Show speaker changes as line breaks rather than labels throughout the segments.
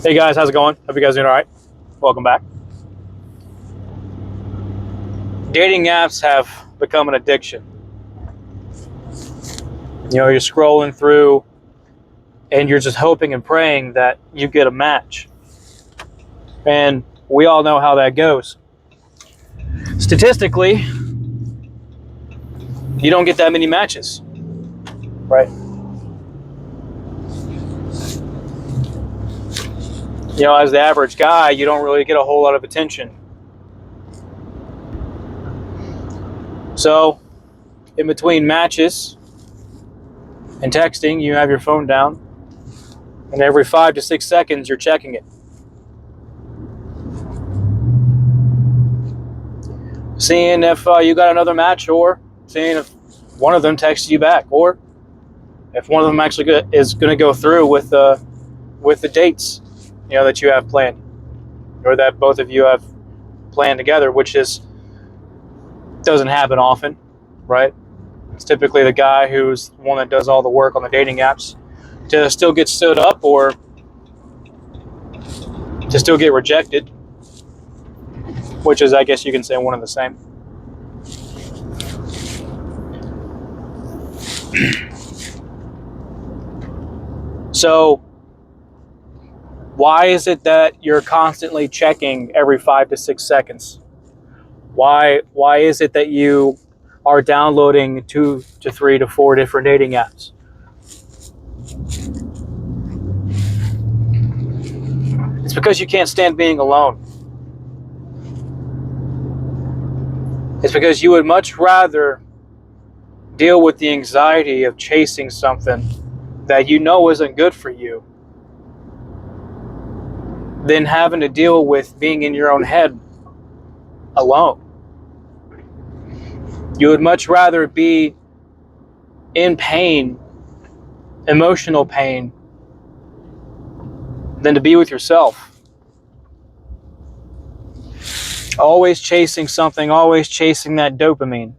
Hey guys, how's it going? Hope you guys doing all right. Welcome back. Dating apps have become an addiction. You're scrolling through and you're just hoping and praying that you get a match. And we all know how that goes. Statistically, you don't get that many matches, right? As the average guy, you don't really get a whole lot of attention. So, in between matches and texting, you have your phone down, and every 5 to 6 seconds, you're checking it. Seeing if you got another match, or seeing if one of them texts you back, or if one of them actually is going to go through with the dates, that you have planned, or that both of you have planned together, which doesn't happen often, right? It's typically the guy who's the one that does all the work on the dating apps to still get stood up or to still get rejected, which is, I guess you can say, one and the same. So why is it that you're constantly checking every 5 to 6 seconds? Why is it that you are downloading 2 to 3 to 4 different dating apps? It's because you can't stand being alone. It's because you would much rather deal with the anxiety of chasing something that you know isn't good for you than having to deal with being in your own head alone. You would much rather be in pain, emotional pain, than to be with yourself. Always chasing something, always chasing that dopamine.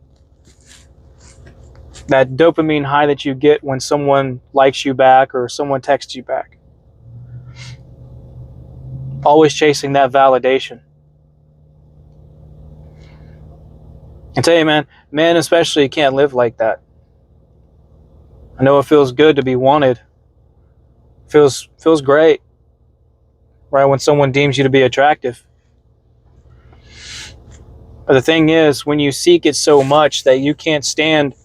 That dopamine high that you get when someone likes you back or someone texts you back. Always chasing that validation. I tell you, men especially can't live like that. I know it feels good to be wanted. Feels great, right, when someone deems you to be attractive. But the thing is, when you seek it so much that you can't stand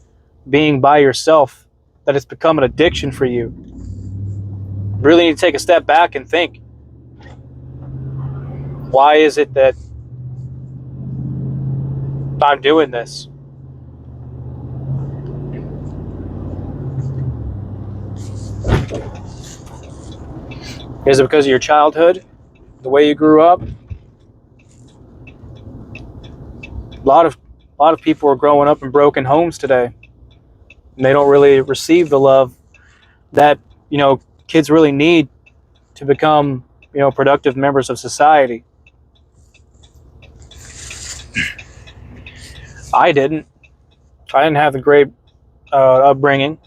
being by yourself, that it's become an addiction for you, you really need to take a step back and think, why is it that I'm doing this? Is it because of your childhood, the way you grew up? A lot of people are growing up in broken homes today, and they don't really receive the love that kids really need to become productive members of society. I didn't have a great upbringing.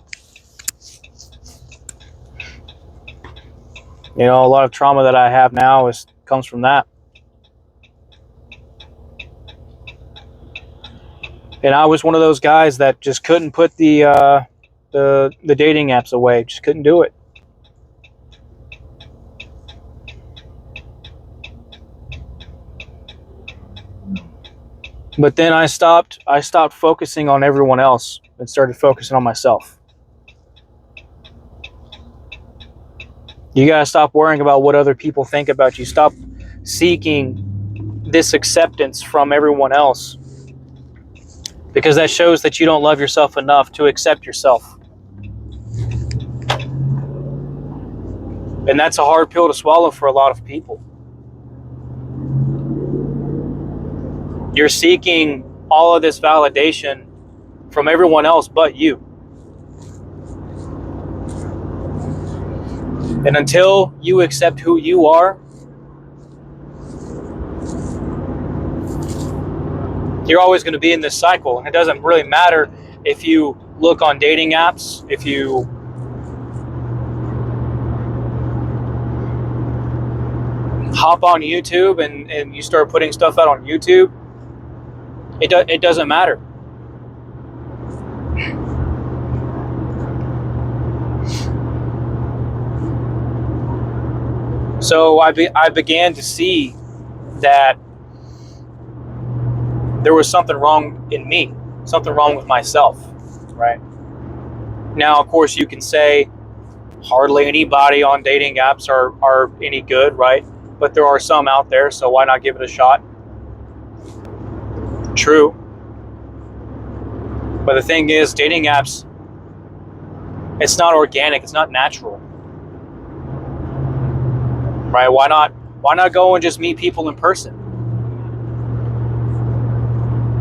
A lot of trauma that I have now comes from that. And I was one of those guys that just couldn't put the dating apps away. Just couldn't do it. But then I stopped focusing on everyone else and started focusing on myself. You gotta stop worrying about what other people think about you. Stop seeking this acceptance from everyone else, because that shows that you don't love yourself enough to accept yourself. And that's a hard pill to swallow for a lot of people. You're seeking all of this validation from everyone else but you. And until you accept who you are, you're always going to be in this cycle. And it doesn't really matter if you look on dating apps, if you hop on YouTube and you start putting stuff out on YouTube, it doesn't matter. So I began to see that there was something wrong in me, something wrong with myself, right? Now, of course, you can say hardly anybody on dating apps are any good, right? But there are some out there, so why not give it a shot? True. But the thing is, dating apps, it's not organic, it's not natural. Right? Why not go and just meet people in person?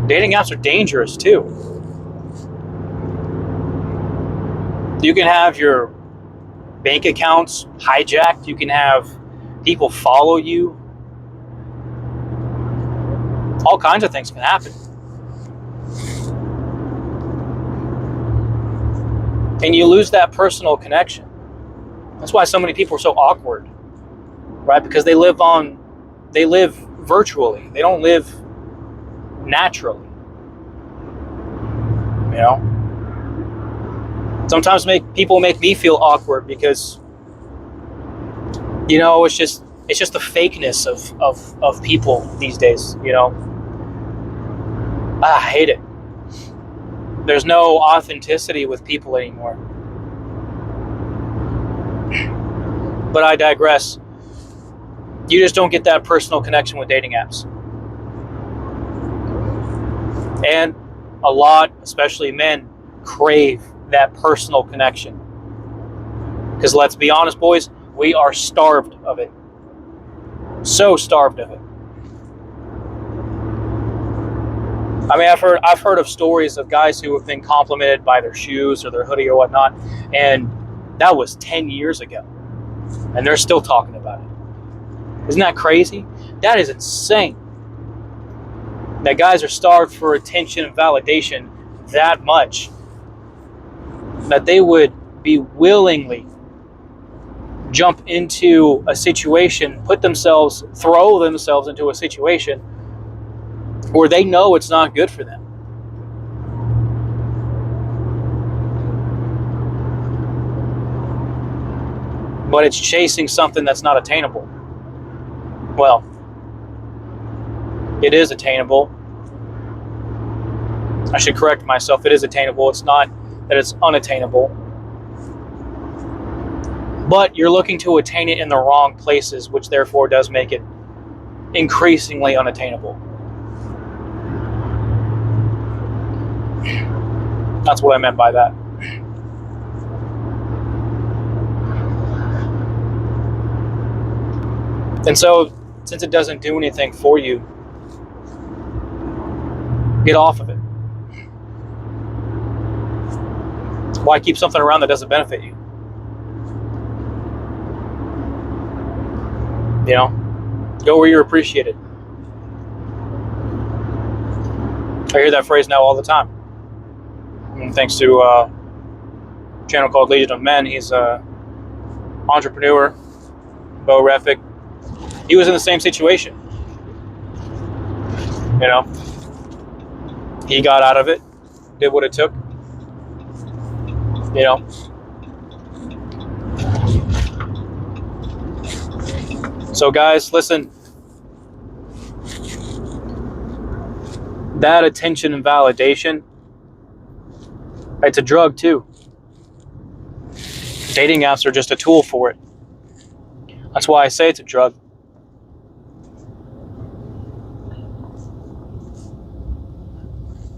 Dating apps are dangerous too. You can have your bank accounts hijacked, you can have people follow you. All kinds of things can happen. And you lose that personal connection. That's why so many people are so awkward, right? Because they live virtually. They don't live naturally. You know? Sometimes people make me feel awkward because, you know, it's just the fakeness of people these days, you know? I hate it. There's no authenticity with people anymore. But I digress. You just don't get that personal connection with dating apps. And a lot, especially men, crave that personal connection. Because let's be honest, boys, we are starved of it. So starved of it. I mean, I've heard of stories of guys who have been complimented by their shoes or their hoodie or whatnot, and that was 10 years ago, and they're still talking about it. Isn't that crazy? That is insane. That guys are starved for attention and validation that much that they would be willingly jump into a situation, throw themselves into a situation where they know it's not good for them. But it's chasing something that's not attainable. Well, it is attainable. I should correct myself. It is attainable. It's not that it's unattainable. But you're looking to attain it in the wrong places, which therefore does make it increasingly unattainable. That's what I meant by that. And so, since it doesn't do anything for you, get off of it. Why keep something around that doesn't benefit you? You know, go where you're appreciated. I hear that phrase now all the time. And thanks to a channel called Legion of Men. He's an entrepreneur, Bo Refik. He was in the same situation. You know, he got out of it, did what it took. You know, so guys, listen. That attention and validation, it's a drug too. Dating apps are just a tool for it. That's why I say it's a drug.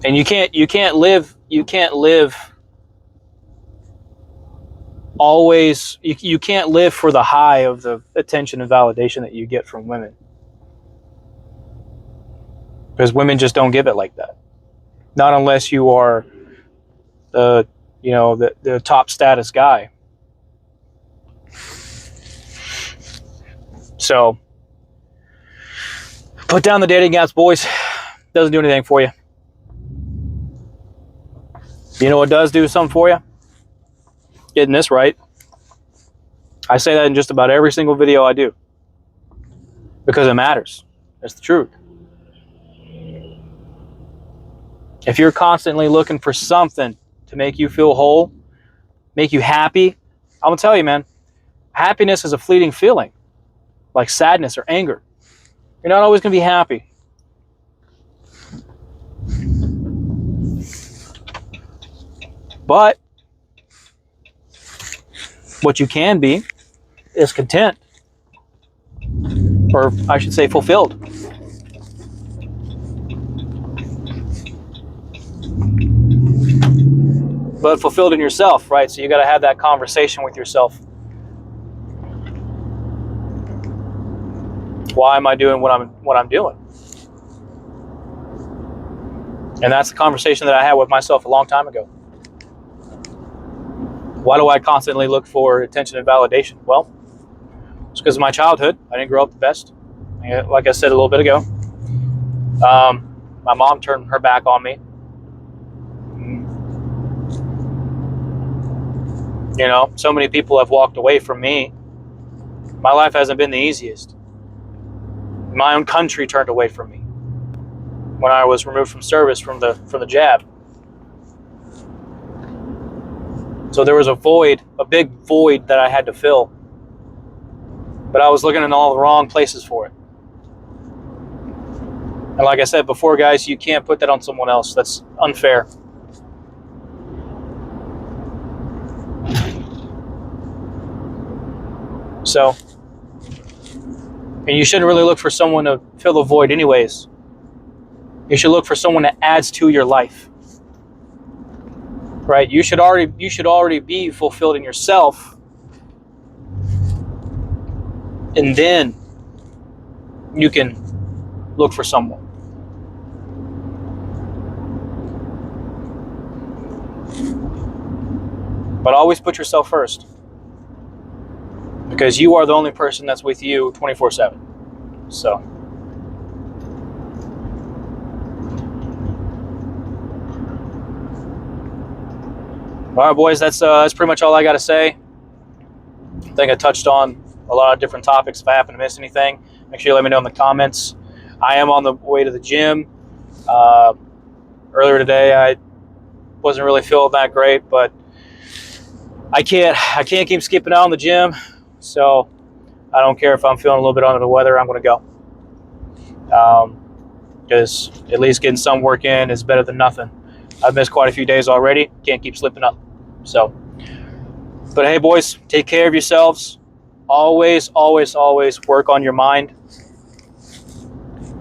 And you can't live always, you can't live for the high of the attention and validation that you get from women. Because women just don't give it like that. Not unless you are the top status guy. So put down the dating apps, boys. Doesn't do anything for you. You know what does do something for you? Getting this right. I say that in just about every single video I do. because it matters. That's the truth. If you're constantly looking for something to make you feel whole, make you happy, I'm going to tell you, man, happiness is a fleeting feeling, like sadness or anger. You're not always going to be happy. But what you can be is content, or I should say fulfilled. But fulfilled in yourself, right? So you got to have that conversation with yourself. Why am I doing what I'm doing? And that's the conversation that I had with myself a long time ago. Why do I constantly look for attention and validation? Well, it's because of my childhood. I didn't grow up the best. Like I said a little bit ago, my mom turned her back on me. You know, so many people have walked away from me. My life hasn't been the easiest. My own country turned away from me when I was removed from service from the jab. So there was a void, a big void that I had to fill. But I was looking in all the wrong places for it. And like I said before, guys, you can't put that on someone else. That's unfair. So, and you shouldn't really look for someone to fill the void anyways. You should look for someone that adds to your life. Right? You should already be fulfilled in yourself. And then you can look for someone. But always put yourself first. Because you are the only person that's with you 24/7. So. All right, boys, that's pretty much all I got to say. I think I touched on a lot of different topics. If I happen to miss anything, make sure you let me know in the comments. I am on the way to the gym. Earlier today, I wasn't really feeling that great, but I can't keep skipping out on the gym. So I don't care if I'm feeling a little bit under the weather. I'm going to go. Because at least getting some work in is better than nothing. I've missed quite a few days already. Can't keep slipping up. So, but hey, boys, take care of yourselves. Always, always, always work on your mind.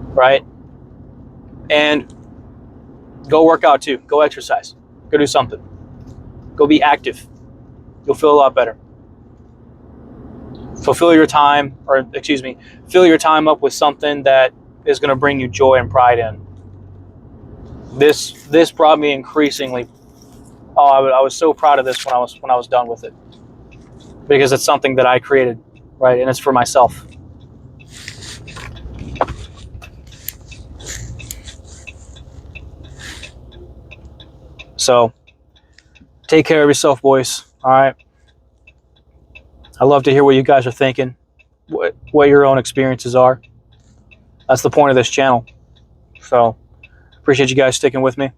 Right? And go work out too. Go exercise. Go do something. Go be active. You'll feel a lot better. Fill your time up with something that is going to bring you joy and pride in. This brought me increasingly. I was so proud of this when I was done with it, because it's something that I created, right? And it's for myself. So take care of yourself, boys. All right. I love to hear what you guys are thinking, what your own experiences are. That's the point of this channel. So appreciate you guys sticking with me.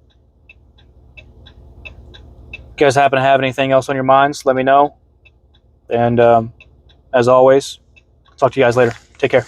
If you guys happen to have anything else on your minds, let me know. And as always, talk to you guys later. Take care.